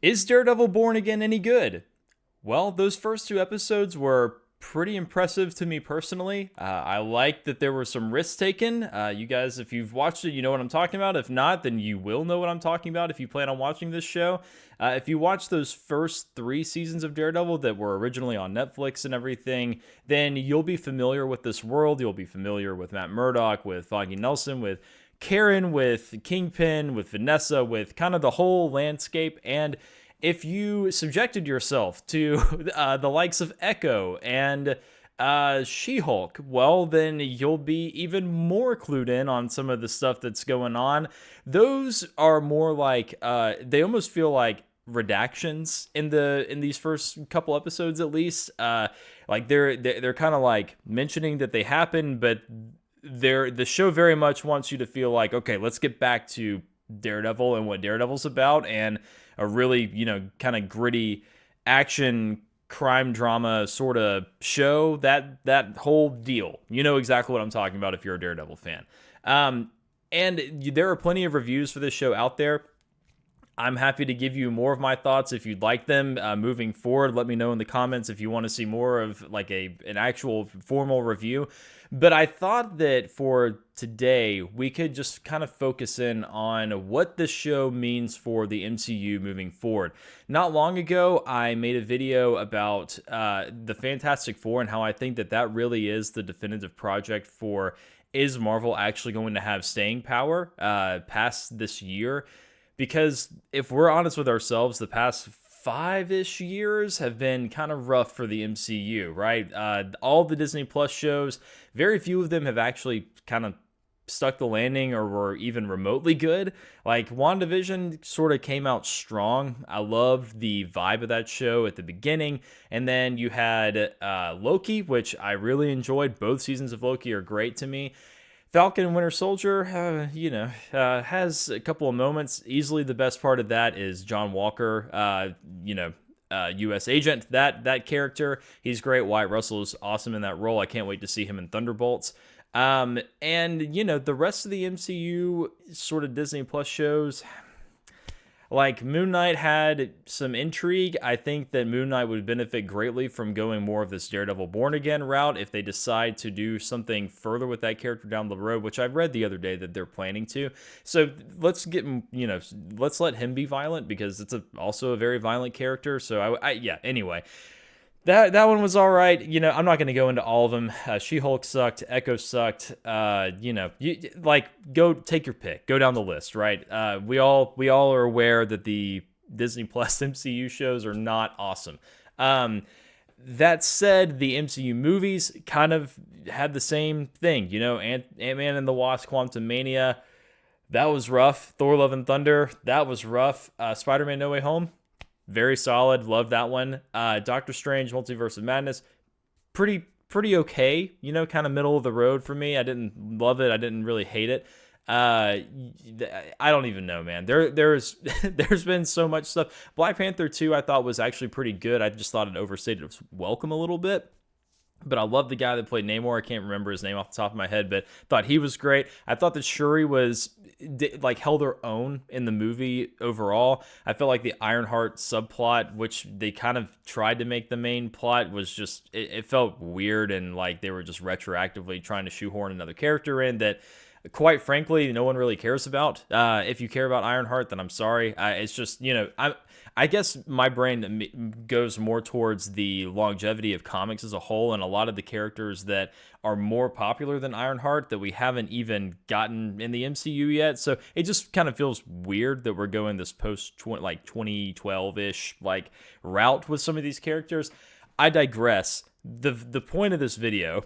Is Daredevil Born Again any good? Well, those first two episodes were pretty impressive to me personally. I like that there were some risks taken. You guys, if you've watched it, you know what I'm talking about. If not, then you will know what I'm talking about if you plan on watching this show. If you watch those first three seasons of Daredevil that were originally on Netflix and everything, then you'll be familiar with this world. You'll be familiar with Matt Murdock, with Foggy Nelson, with Karen, with Kingpin, with Vanessa, with kind of the whole landscape. And if you subjected yourself to the likes of Echo and She-Hulk, well, then you'll be even more clued in on some of the stuff that's going on. Those are more like they almost feel like redactions in these first couple episodes at least. Like they're kind of like mentioning that they happen, but the show very much wants you to feel like, okay, let's get back to Daredevil and what Daredevil's about, and a really, kind of gritty action crime drama sort of show. That whole deal. You know exactly what I'm talking about if you're a Daredevil fan. And there are plenty of reviews for this show out there. I'm happy to give you more of my thoughts if you'd like them moving forward. Let me know in the comments if you want to see more of like an actual formal review. But I thought that for today, we could just kind of focus in on what this show means for the MCU moving forward. Not long ago, I made a video about the Fantastic Four and how I think that really is the definitive project for, is Marvel actually going to have staying power past this year? Because if we're honest with ourselves, the past 5-ish years have been kind of rough for the MCU, right? All the Disney Plus shows, very few of them have actually kind of stuck the landing or were even remotely good. Like WandaVision sort of came out strong. I loved the vibe of that show at the beginning. And then you had Loki, which I really enjoyed. Both seasons of Loki are great to me. Falcon and Winter Soldier, has a couple of moments. Easily the best part of that is John Walker, U.S. agent. That character, he's great. Wyatt Russell is awesome in that role. I can't wait to see him in Thunderbolts. And the rest of the MCU sort of Disney Plus shows, like Moon Knight had some intrigue. I think that Moon Knight would benefit greatly from going more of this Daredevil Born Again route if they decide to do something further with that character down the road, which I read the other day that they're planning to. So let's let's let him be violent because it's also a very violent character. So anyway. That one was all right. I'm not going to go into all of them. She-Hulk sucked. Echo sucked. Go take your pick. Go down the list, right? We all are aware that the Disney Plus MCU shows are not awesome. That said, the MCU movies kind of had the same thing. Ant-Man and the Wasp: Quantumania, that was rough. Thor: Love and Thunder, that was rough. Spider-Man: No Way Home, very solid. Love that one. Doctor Strange, Multiverse of Madness, pretty okay. Kind of middle of the road for me. I didn't love it. I didn't really hate it. I don't even know, man. There's been so much stuff. Black Panther 2 I thought was actually pretty good. I just thought it overstated its welcome a little bit. But I love the guy that played Namor. I can't remember his name off the top of my head, but thought he was great. I thought that Shuri held her own in the movie overall. I felt like the Ironheart subplot, which they kind of tried to make the main plot, was just, it felt weird, and like they were just retroactively trying to shoehorn another character in that, quite frankly, no one really cares about. If you care about Ironheart, then I'm sorry. It's just, I guess my brain goes more towards the longevity of comics as a whole, and a lot of the characters that are more popular than Ironheart that we haven't even gotten in the MCU yet. So it just kind of feels weird that we're going this post 2012-ish route with some of these characters. I digress. The point of this video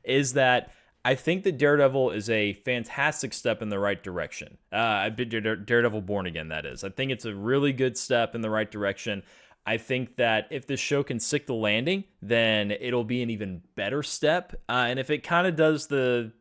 is that I think that Daredevil is a fantastic step in the right direction. Daredevil Born Again, that is. I think it's a really good step in the right direction. I think that if this show can stick the landing, then it'll be an even better step. And if it kind of does the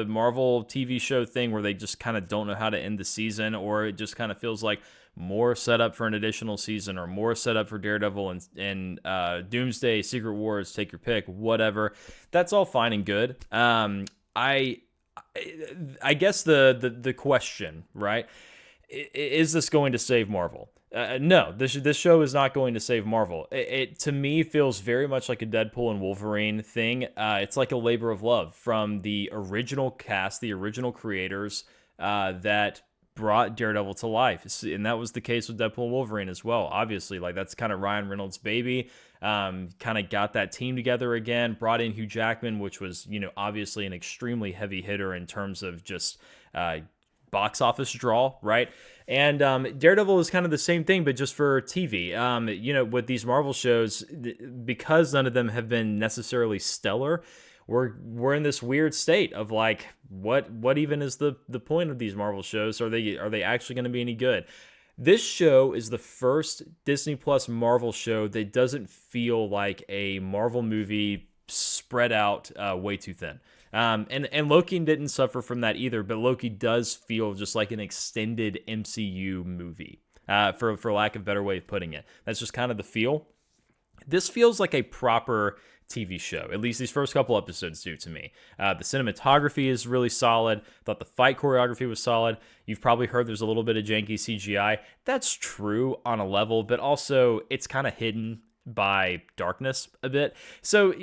Marvel TV show thing where they just kind of don't know how to end the season, or it just kind of feels like more setup for an additional season, or more setup for Daredevil and Doomsday, Secret Wars, take your pick, whatever, that's all fine and good. I guess the question, right? Is this going to save Marvel? No, this show is not going to save Marvel. It to me feels very much like a Deadpool and Wolverine thing. It's like a labor of love from the original cast, the original creators that brought Daredevil to life, and that was the case with Deadpool and Wolverine as well. Obviously, like that's kind of Ryan Reynolds' baby. Kind of got that team together again. Brought in Hugh Jackman, which was obviously an extremely heavy hitter in terms of just box office draw, right? And Daredevil is kind of the same thing, but just for TV. With these Marvel shows, because none of them have been necessarily stellar, we're in this weird state of like, what even is the point of these Marvel shows? Are they actually going to be any good? This show is the first Disney Plus Marvel show that doesn't feel like a Marvel movie spread out way too thin. And Loki didn't suffer from that either, but Loki does feel just like an extended MCU movie, for lack of a better way of putting it. That's just kind of the feel. This feels like a proper TV show. At least these first couple episodes do to me. The cinematography is really solid. Thought the fight choreography was solid. You've probably heard there's a little bit of janky CGI. That's true on a level, but also it's kind of hidden by darkness a bit. So,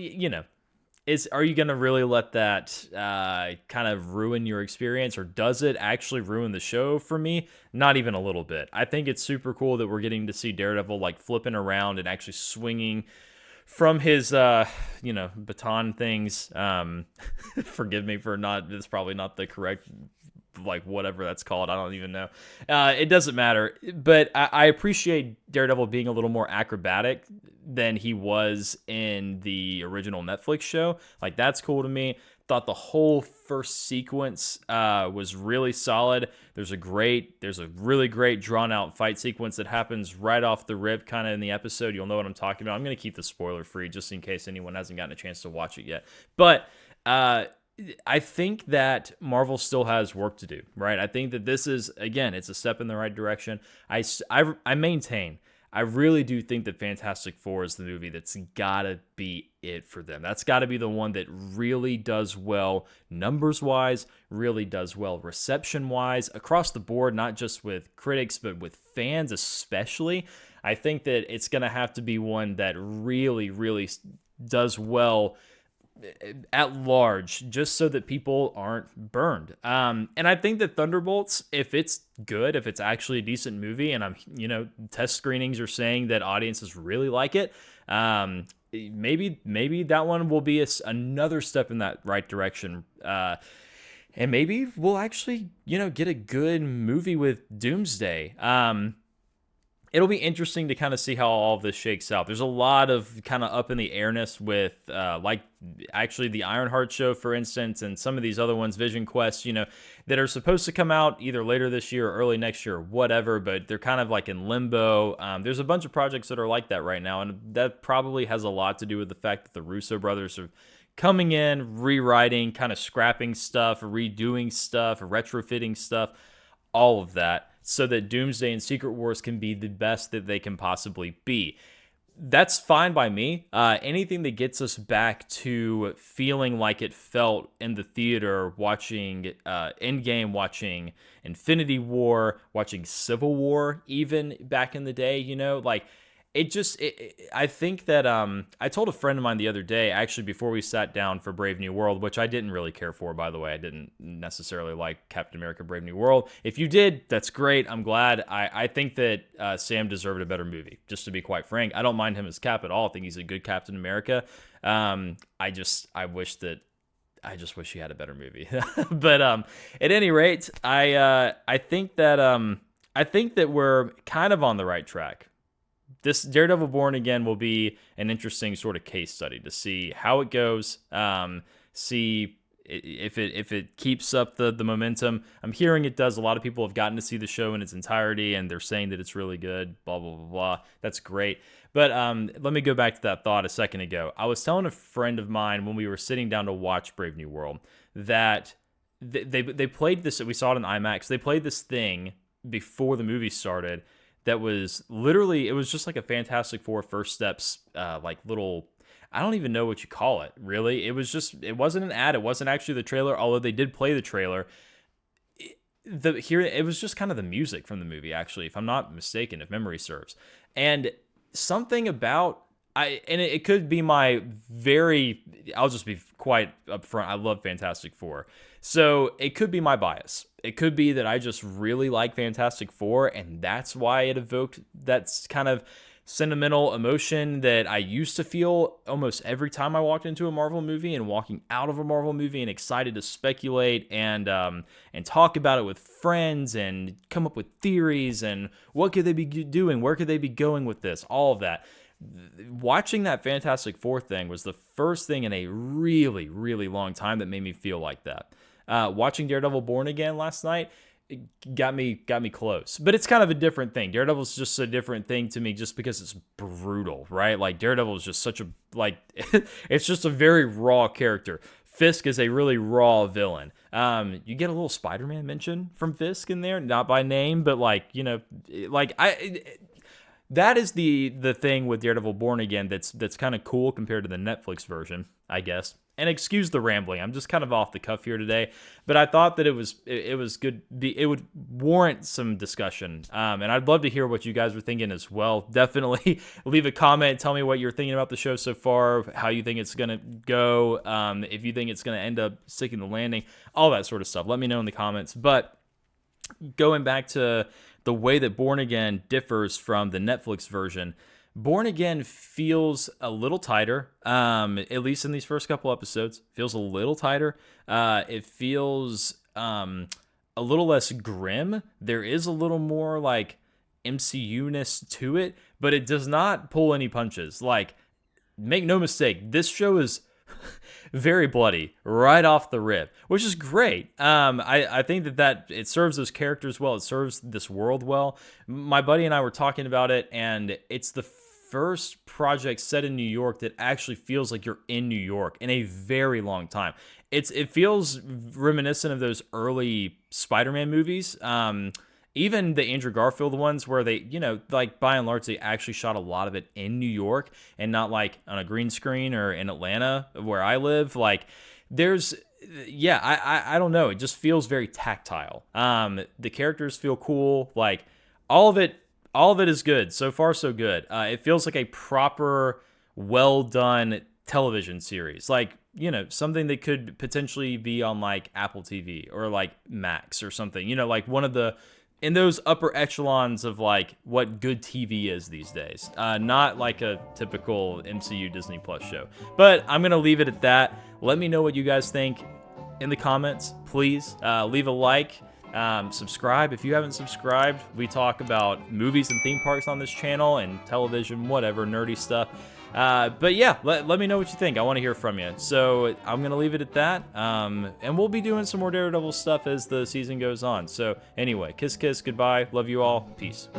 are you going to really let that kind of ruin your experience, or does it actually ruin the show for me? Not even a little bit. I think it's super cool that we're getting to see Daredevil like flipping around and actually swinging from his, baton things. Forgive me for not, it's probably not the correct, like whatever that's called. I don't even know. It doesn't matter. But I appreciate Daredevil being a little more acrobatic than he was in the original Netflix show. Like that's cool to me. Thought the whole first sequence was really solid. There's a really great drawn out fight sequence that happens right off the rip, kind of in the episode. You'll know what I'm talking about. I'm going to keep the spoiler free just in case anyone hasn't gotten a chance to watch it yet. But I think that Marvel still has work to do, right? I think that this is, again, it's a step in the right direction. I maintain, I really do think that Fantastic Four is the movie that's got to be it for them. That's got to be the one that really does well numbers-wise, really does well reception-wise, across the board, not just with critics, but with fans especially. I think that it's going to have to be one that really, really does well at large, just so that people aren't burned. And I think that Thunderbolts, if it's good, if it's actually a decent movie, and test screenings are saying that audiences really like it, maybe that one will be another step in that right direction. And maybe we'll actually, get a good movie with Doomsday. It'll be interesting to kind of see how all of this shakes out. There's a lot of kind of up in the airness with, like, actually the Ironheart show, for instance, and some of these other ones, Vision Quest, that are supposed to come out either later this year or early next year or whatever, but they're kind of like in limbo. There's a bunch of projects that are like that right now, and that probably has a lot to do with the fact that the Russo brothers are coming in, rewriting, kind of scrapping stuff, redoing stuff, retrofitting stuff, all of that, so that Doomsday and Secret Wars can be the best that they can possibly be. That's fine by me. Anything that gets us back to feeling like it felt in the theater, watching Endgame, watching Infinity War, watching Civil War, even back in the day, like I think that I told a friend of mine the other day, actually before we sat down for Brave New World, which I didn't really care for, by the way. I didn't necessarily like Captain America Brave New World. If you did, that's great. I'm glad. I think that Sam deserved a better movie, just to be quite frank. I don't mind him as Cap at all. I think he's a good Captain America. I just wish he had a better movie. But at any rate, I think that we're kind of on the right track. This Daredevil Born Again will be an interesting sort of case study to see how it goes, see if it keeps up the momentum. I'm hearing it does. A lot of people have gotten to see the show in its entirety, and they're saying that it's really good, blah, blah, blah, blah. That's great. But let me go back to that thought a second ago. I was telling a friend of mine when we were sitting down to watch Brave New World that they played this, we saw it in IMAX, they played this thing before the movie started that was literally, it was just like a Fantastic Four First Steps, like little, I don't even know what you call it, really. It wasn't an ad. It wasn't actually the trailer, although they did play the trailer. it was just kind of the music from the movie, actually, if I'm not mistaken, if memory serves. And something about it could be I'll just be quite upfront. I love Fantastic Four. So it could be my bias. It could be that I just really like Fantastic Four, and that's why it evoked that kind of sentimental emotion that I used to feel almost every time I walked into a Marvel movie and walking out of a Marvel movie and excited to speculate and talk about it with friends and come up with theories and what could they be doing, where could they be going with this, all of that. Watching that Fantastic Four thing was the first thing in a really, really long time that made me feel like that. Watching Daredevil Born Again last night, it got me close. But it's kind of a different thing. Daredevil's just a different thing to me just because it's brutal, right? Like, Daredevil is just such a, like, it's just a very raw character. Fisk is a really raw villain. You get a little Spider-Man mention from Fisk in there, not by name, but like, you know, like that is the thing with Daredevil Born Again that's kind of cool compared to the Netflix version, I guess. And excuse the rambling, I'm just kind of off the cuff here today, but I thought that it was good. It would warrant some discussion, and I'd love to hear what you guys were thinking as well. Definitely leave a comment, tell me what you're thinking about the show so far, how you think it's gonna go, if you think it's gonna end up sticking the landing, all that sort of stuff. Let me know in the comments. But going back to the way that Born Again differs from the Netflix version, Born Again feels a little tighter, at least in these first couple episodes. Feels a little tighter. It feels a little less grim. There is a little more like MCU-ness to it, but it does not pull any punches. Like, make no mistake, this show is very bloody right off the rip, which is great. I think that it serves those characters well. It serves this world well. My buddy and I were talking about it, and it's the first project set in New York that actually feels like you're in New York in a very long time. It feels reminiscent of those early Spider-Man movies. Even the Andrew Garfield ones where they, you know, like by and large, they actually shot a lot of it in New York and not like on a green screen or in Atlanta where I live. Like I don't know. It just feels very tactile. The characters feel cool. Like all of it is good. So far, so good. It feels like a proper, well done television series. Like, you know, something that could potentially be on like Apple TV or like Max or something, you know, like one of in those upper echelons of like what good TV is these days. Not like a typical MCU Disney Plus show. But I'm going to leave it at that. Let me know what you guys think in the comments, please. Leave a like. Subscribe if you haven't subscribed. We talk about movies and theme parks on this channel and television, whatever, nerdy stuff. But yeah, let me know what you think. I want to hear from you. So I'm going to leave it at that. And we'll be doing some more Daredevil stuff as the season goes on. So anyway, kiss, kiss, goodbye. Love you all. Peace.